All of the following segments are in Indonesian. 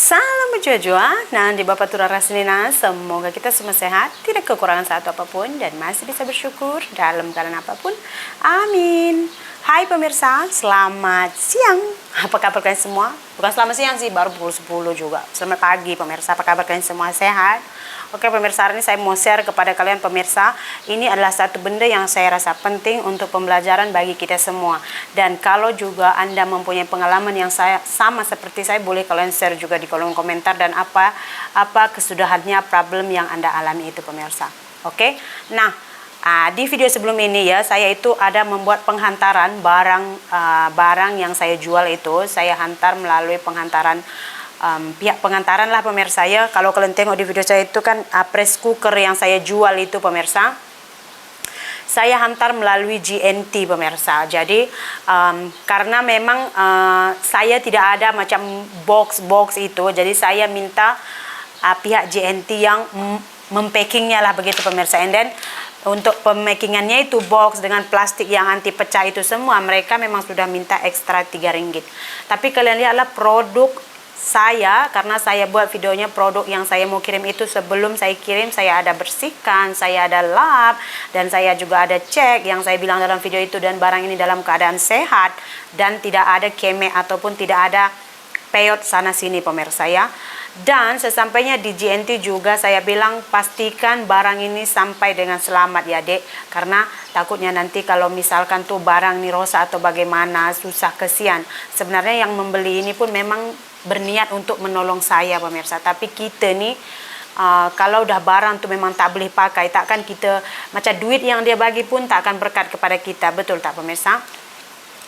Salam berjua-jua, nah di Bapak Tura Rasnina, semoga kita semua sehat, tidak kekurangan satu apapun, dan masih bisa bersyukur dalam keadaan apapun. Amin. Hai pemirsa, selamat siang. Apa kabar kalian semua? Bukan selamat siang sih, baru pukul 10 juga. Selamat pagi pemirsa, apa kabar kalian semua? Sehat? Oke pemirsa, hari ini saya mau share kepada kalian pemirsa. Ini adalah satu benda yang saya rasa penting untuk pembelajaran bagi kita semua. Dan kalau juga Anda mempunyai pengalaman yang sama seperti saya, boleh kalian share juga di kolom komentar dan apa kesudahannya problem yang Anda alami itu pemirsa. Oke. Nah, di video sebelum ini ya, saya itu ada membuat penghantaran barang yang saya jual itu, saya hantar melalui penghantaran pihak pengantaran lah pemirsa ya. Kalau kalian tengok di video saya itu kan press cooker yang saya jual itu pemirsa, saya hantar melalui GNT pemirsa. Jadi karena memang saya tidak ada macam box itu, jadi saya minta pihak GNT yang mempackingnya lah begitu pemirsa. And then untuk pemakingannya itu box dengan plastik yang anti pecah itu semua, mereka memang sudah minta ekstra 3 ringgit. Tapi kalian lihatlah produk saya, karena saya buat videonya produk yang saya mau kirim itu, sebelum saya kirim saya ada bersihkan, saya ada lap, dan saya juga ada cek yang saya bilang dalam video itu, dan barang ini dalam keadaan sehat dan tidak ada kemek ataupun tidak ada peyot sana sini pemirsa ya. Dan sesampainya di GNT juga saya bilang pastikan barang ini sampai dengan selamat ya dek, karena takutnya nanti kalau misalkan tuh barang ini rosak atau bagaimana, susah, kesian. Sebenarnya yang membeli ini pun memang berniat untuk menolong saya pemirsa, tapi kita nih kalau udah barang tuh memang tak boleh pakai, takkan kita macam duit yang dia bagi pun tak akan berkat kepada kita, betul tak pemirsa?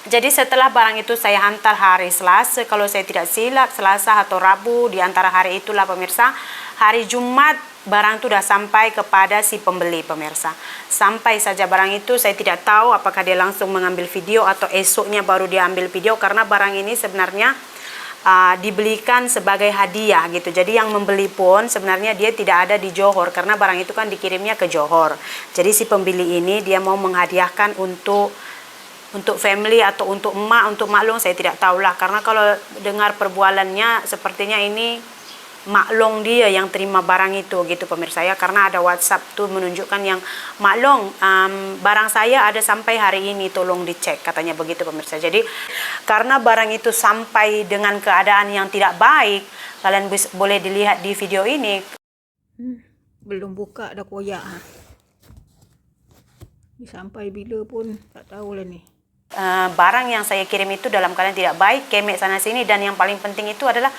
Jadi setelah barang itu saya hantar hari Selasa, kalau saya tidak silap Selasa atau Rabu, di antara hari itulah pemirsa. Hari Jumat barang itu sudah sampai kepada si pembeli pemirsa. Sampai saja barang itu saya tidak tahu apakah dia langsung mengambil video atau esoknya baru dia ambil video, karena barang ini sebenarnya dibelikan sebagai hadiah gitu. Jadi yang membeli pun sebenarnya dia tidak ada di Johor, karena barang itu kan dikirimnya ke Johor. Jadi si pembeli ini dia mau menghadiahkan untuk family atau untuk emak, untuk maklong, saya tidak tahulah. Karena kalau dengar perbualannya sepertinya ini maklong dia yang terima barang itu gitu pemirsa ya. Karena ada WhatsApp tuh menunjukkan yang maklong barang saya ada sampai hari ini, tolong dicek, katanya begitu pemirsa. Jadi karena barang itu sampai dengan keadaan yang tidak baik, kalian boleh dilihat di video ini. Belum buka dah koyak. Sampai bila pun tak tahu lah ni. Barang yang saya kirim itu dalam keadaan tidak baik, kemek sana sini, dan yang paling penting itu adalah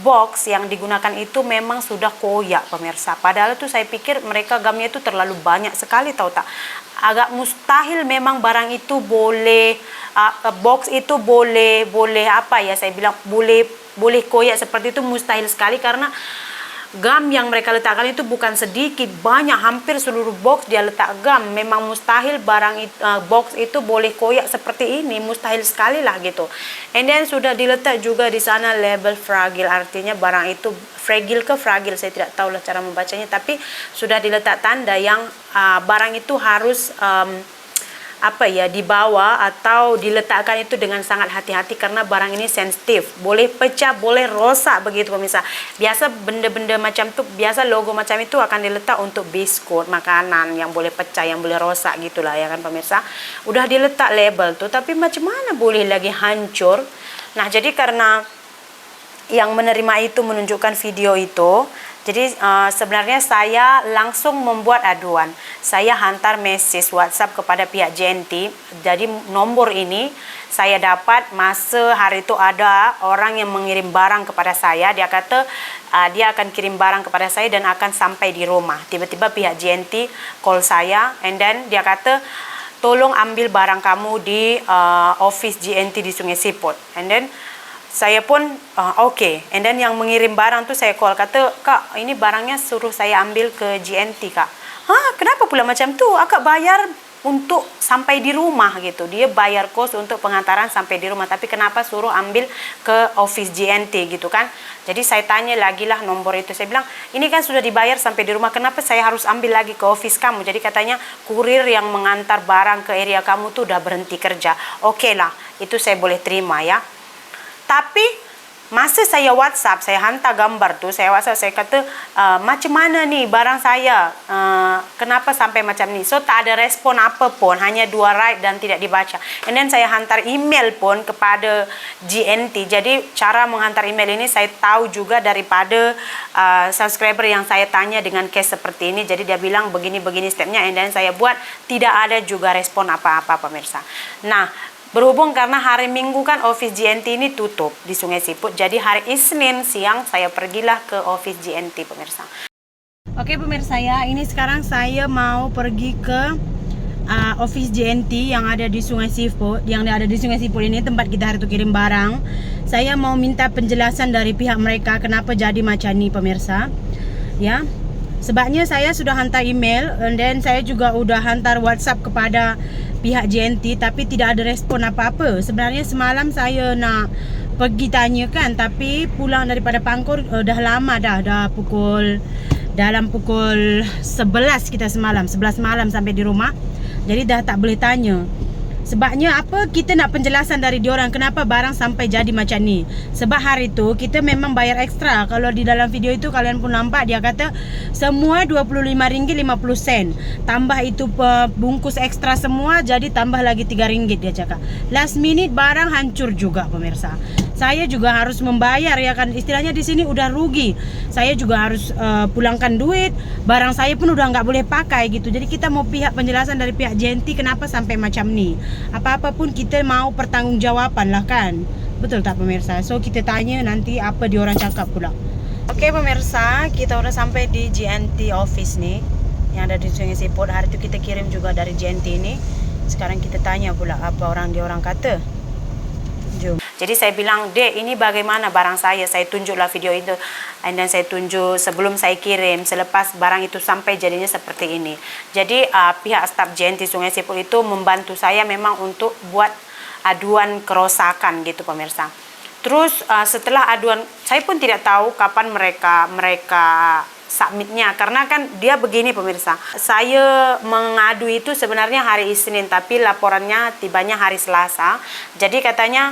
box yang digunakan itu memang sudah koyak pemirsa. Padahal itu saya pikir mereka gamnya itu terlalu banyak sekali, tahu tak? Agak mustahil memang barang itu boleh box itu boleh apa ya, saya bilang boleh koyak seperti itu, mustahil sekali. Karena gam yang mereka letakkan itu bukan sedikit, banyak, hampir seluruh box dia letak gam. Memang mustahil barang box itu boleh koyak seperti ini, mustahil sekali lah gitu. And then sudah diletak juga di sana label fragile, artinya barang itu fragile ke fragile, saya tidak tahu lah cara membacanya, tapi sudah diletak tanda yang barang itu harus dibawa atau diletakkan itu dengan sangat hati-hati, karena barang ini sensitif, boleh pecah, boleh rosak begitu pemirsa. Biasa benda-benda macam itu, biasa logo macam itu akan diletak untuk biskut, makanan yang boleh pecah, yang boleh rosak gitulah ya kan pemirsa. Udah diletak label tuh, tapi macam mana boleh lagi hancur. Nah, jadi karena yang menerima itu menunjukkan video itu, jadi sebenarnya saya langsung membuat aduan. Saya hantar message WhatsApp kepada pihak GNT. Jadi nomor ini saya dapat masa hari itu ada orang yang mengirim barang kepada saya. Dia kata dia akan kirim barang kepada saya dan akan sampai di rumah. Tiba-tiba pihak GNT call saya, and then dia kata tolong ambil barang kamu di office GNT di Sungai Siput. And then saya pun oke. And then yang mengirim barang tuh saya call, kata, "Kak, ini barangnya suruh saya ambil ke GNT, Kak." "Hah, kenapa pula macam tu? Akak bayar untuk sampai di rumah gitu." Dia bayar kos untuk pengantaran sampai di rumah, tapi kenapa suruh ambil ke office GNT gitu kan. Jadi saya tanya lagi lah nomor itu. Saya bilang, "Ini kan sudah dibayar sampai di rumah, kenapa saya harus ambil lagi ke office kamu?" Jadi katanya kurir yang mengantar barang ke area kamu tuh udah berhenti kerja. Oke lah, itu saya boleh terima ya. Tapi Masa saya WhatsApp, saya hantar gambar tuh, saya WhatsApp, saya kata macam mana nih barang saya, kenapa sampai macam ni. So tak ada respon apa pun, hanya 2 right dan tidak dibaca. And then saya hantar email pun kepada GNT. Jadi cara menghantar email ini saya tahu juga daripada subscriber yang saya tanya dengan case seperti ini. Jadi dia bilang begini-begini stepnya, and then saya buat, tidak ada juga respon apa-apa pemirsa. Nah, berhubung karena hari Minggu kan office GNT ini tutup di Sungai Siput, jadi hari Isnin siang saya pergilah ke office GNT pemirsa. Oke pemirsa ya, ini sekarang saya mau pergi ke office GNT yang ada di Sungai Siput. Yang ada di Sungai Siput ini tempat kita hari itu kirim barang. Saya mau minta penjelasan dari pihak mereka kenapa jadi macam ni pemirsa. Ya, sebabnya saya sudah hantar email, and then saya juga udah hantar WhatsApp kepada pihak GNT, tapi tidak ada respon apa-apa. Sebenarnya semalam saya nak pergi tanya kan, tapi pulang daripada Pangkor dah lama dah dalam pukul 11 kita semalam, 11 malam sampai di rumah. Jadi dah tak boleh tanya. Sebabnya apa, kita nak penjelasan dari diorang kenapa barang sampai jadi macam ni. Sebab hari tu kita memang bayar ekstra. Kalau di dalam video itu kalian pun nampak, dia kata semua RM25.50. Tambah itu bungkus ekstra semua, jadi tambah lagi RM3 dia cakap. Last minute barang hancur juga pemirsa. Saya juga harus membayar ya kan, istilahnya di sini udah rugi. Saya juga harus pulangkan duit, barang saya pun udah nggak boleh pakai gitu. Jadi kita mau penjelasan dari pihak GNT kenapa sampai macam ni. Apa-apa pun kita mau pertanggungjawaban lah kan. Betul tak pemirsa? So kita tanya nanti apa diorang cakap pula. Oke pemirsa, kita udah sampai di GNT office nih yang ada di Sungai Siput. Hari itu kita kirim juga dari GNT ini. Sekarang kita tanya pula apa diorang kata. Jom. Jadi saya bilang, Dek, ini bagaimana barang saya? Saya tunjuklah video itu. And then saya tunjuk sebelum saya kirim, selepas barang itu sampai jadinya seperti ini. Jadi pihak staf GNT Sungai Siput itu membantu saya memang untuk buat aduan kerosakan gitu pemirsa. Terus setelah aduan, saya pun tidak tahu kapan mereka submitnya, karena kan dia begini pemirsa, saya mengadu itu sebenarnya hari Isnin, tapi laporannya tibanya hari Selasa. Jadi katanya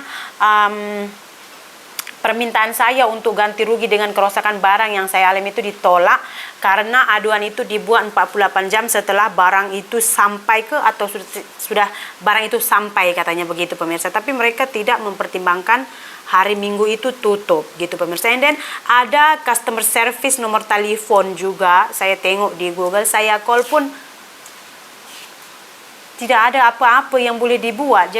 permintaan saya untuk ganti rugi dengan kerosakan barang yang saya alami itu ditolak karena aduan itu dibuat 48 jam setelah barang itu sampai ke, atau sudah barang itu sampai, katanya begitu pemirsa. Tapi mereka tidak mempertimbangkan hari Minggu itu tutup gitu pemirsa. And then ada customer service nomor telepon juga, saya tengok di Google, saya call pun tidak ada apa-apa yang boleh dibuat.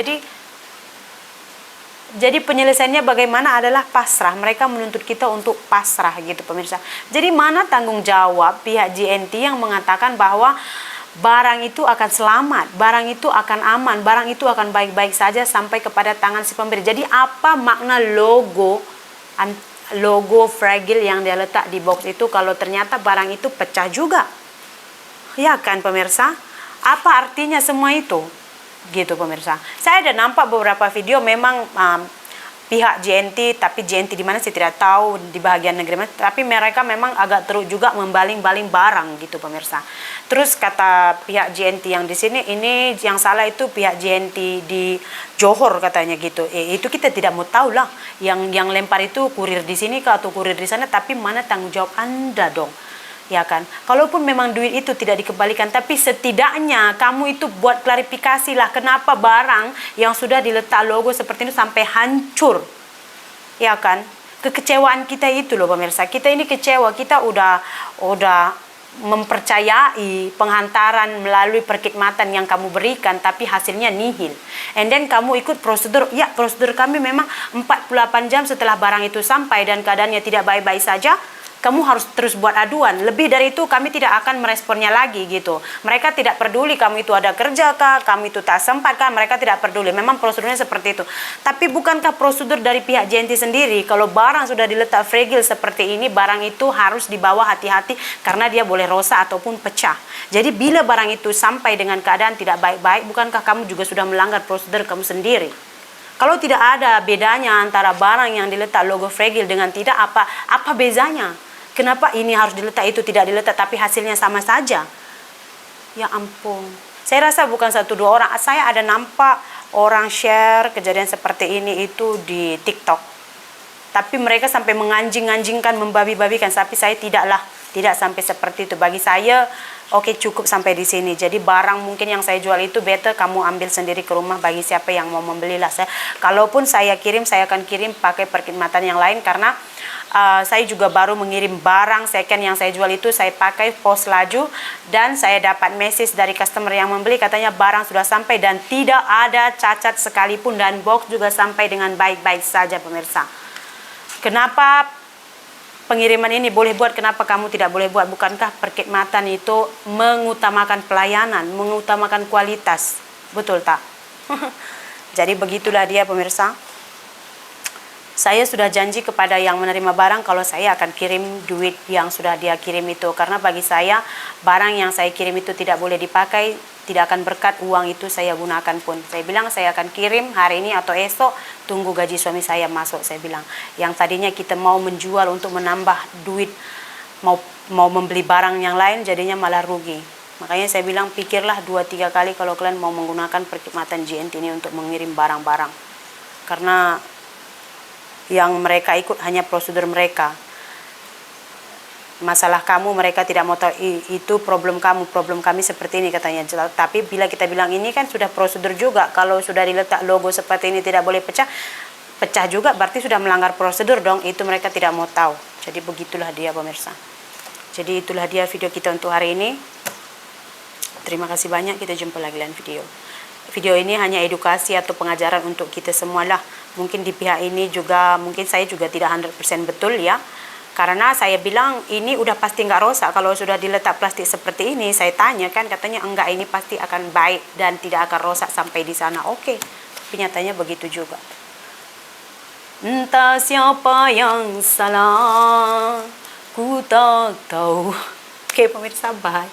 Jadi penyelesaiannya bagaimana adalah pasrah. Mereka menuntut kita untuk pasrah gitu pemirsa. Jadi mana tanggung jawab pihak GNT yang mengatakan bahwa barang itu akan selamat, barang itu akan aman, barang itu akan baik-baik saja sampai kepada tangan si pemberi. Jadi apa makna logo fragile yang dia letak di box itu kalau ternyata barang itu pecah juga? Ya kan pemirsa? Apa artinya semua itu? Gitu pemirsa. Saya ada nampak beberapa video memang pihak GNT, tapi GNT di mana saya tidak tahu, di bagian negeri mana, tapi mereka memang agak teruk juga membaling-baling barang gitu pemirsa. Terus kata pihak GNT yang di sini, ini yang salah itu pihak GNT di Johor katanya gitu. Itu kita tidak mau tahu lah. Yang lempar itu kurir di sini kah atau kurir di sana, tapi mana tanggung jawab Anda dong? Ya kan, kalaupun memang duit itu tidak dikembalikan, tapi setidaknya kamu itu buat klarifikasi lah kenapa barang yang sudah diletak logo seperti itu sampai hancur. Ya kan, kekecewaan kita itu loh pemirsa, kita ini kecewa, kita udah mempercayai penghantaran melalui perkhidmatan yang kamu berikan, tapi hasilnya nihil. And then kamu ikut prosedur, ya prosedur kami memang 48 jam setelah barang itu sampai dan keadaannya tidak baik-baik saja, kamu harus terus buat aduan. Lebih dari itu kami tidak akan meresponnya lagi gitu. Mereka tidak peduli kamu itu ada kerja kah, kamu itu tak sempat kah, mereka tidak peduli. Memang prosedurnya seperti itu. Tapi bukankah prosedur dari pihak GNT sendiri, kalau barang sudah diletak fragile seperti ini, barang itu harus dibawa hati-hati karena dia boleh rosak ataupun pecah. Jadi bila barang itu sampai dengan keadaan tidak baik-baik, bukankah kamu juga sudah melanggar prosedur kamu sendiri? Kalau tidak ada bedanya antara barang yang diletak logo fragile dengan tidak, apa bezanya? Kenapa ini harus diletak, itu tidak diletak, tapi hasilnya sama saja? Ya ampun. Saya rasa bukan 1-2 orang. Saya ada nampak orang share kejadian seperti ini itu di TikTok. Tapi mereka sampai menganjing-anjingkan, membabi-babikan. Tapi saya tidaklah, tidak sampai seperti itu. Bagi saya, oke, cukup sampai di sini. Jadi barang mungkin yang saya jual itu better kamu ambil sendiri ke rumah bagi siapa yang mau membeli lah. Kalaupun saya kirim, saya akan kirim pakai perkhidmatan yang lain karena saya juga baru mengirim barang second yang saya jual itu, saya pakai pos laju dan saya dapat message dari customer yang membeli, katanya barang sudah sampai dan tidak ada cacat sekalipun dan box juga sampai dengan baik-baik saja pemirsa. Kenapa pengiriman ini boleh buat, kenapa kamu tidak boleh buat? Bukankah perkhidmatan itu mengutamakan pelayanan, mengutamakan kualitas? Betul tak? Jadi begitulah dia pemirsa. Saya sudah janji kepada yang menerima barang kalau saya akan kirim duit yang sudah dia kirim itu. Karena bagi saya, barang yang saya kirim itu tidak boleh dipakai, tidak akan berkat uang itu saya gunakan pun. Saya bilang saya akan kirim hari ini atau esok, tunggu gaji suami saya masuk, saya bilang. Yang tadinya kita mau menjual untuk menambah duit, mau membeli barang yang lain, jadinya malah rugi. Makanya saya bilang pikirlah 2-3 kali kalau kalian mau menggunakan perkhidmatan JNT ini untuk mengirim barang-barang. Karena yang mereka ikut hanya prosedur mereka. Masalah kamu, mereka tidak mau tahu, itu problem kamu, problem kami seperti ini katanya. Tapi bila kita bilang ini kan sudah prosedur juga, kalau sudah diletak logo seperti ini tidak boleh pecah, pecah juga berarti sudah melanggar prosedur dong, itu mereka tidak mau tahu. Jadi begitulah dia pemirsa. Jadi itulah dia video kita untuk hari ini. Terima kasih banyak, kita jumpa lagi lain video. Video ini hanya edukasi atau pengajaran untuk kita semualah. Mungkin di pihak ini juga, mungkin saya juga tidak 100% betul ya. Karena saya bilang ini udah pasti nggak rosak. Kalau sudah diletak plastik seperti ini, saya tanya kan, katanya enggak, ini pasti akan baik dan tidak akan rosak sampai di sana. Oke, tapi nyatanya begitu juga. Entah siapa yang salah, ku tak tahu. Oke pemirsa, bye.